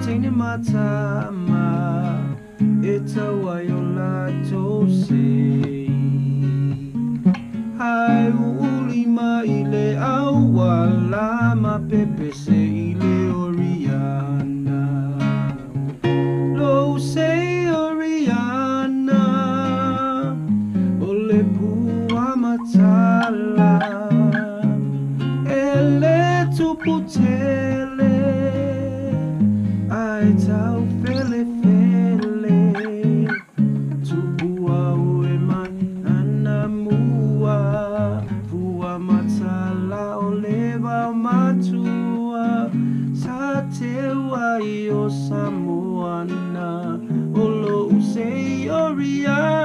taini matama Eta wayola tose Hai ulima ile awala ma pepe se ile Oriana Lo se Oriana Ole pua matala Ele tuputele Ai tau fele fele Tupua uemani anamua Fua matala oleva matua Satewa io samoana Olo usei Oriana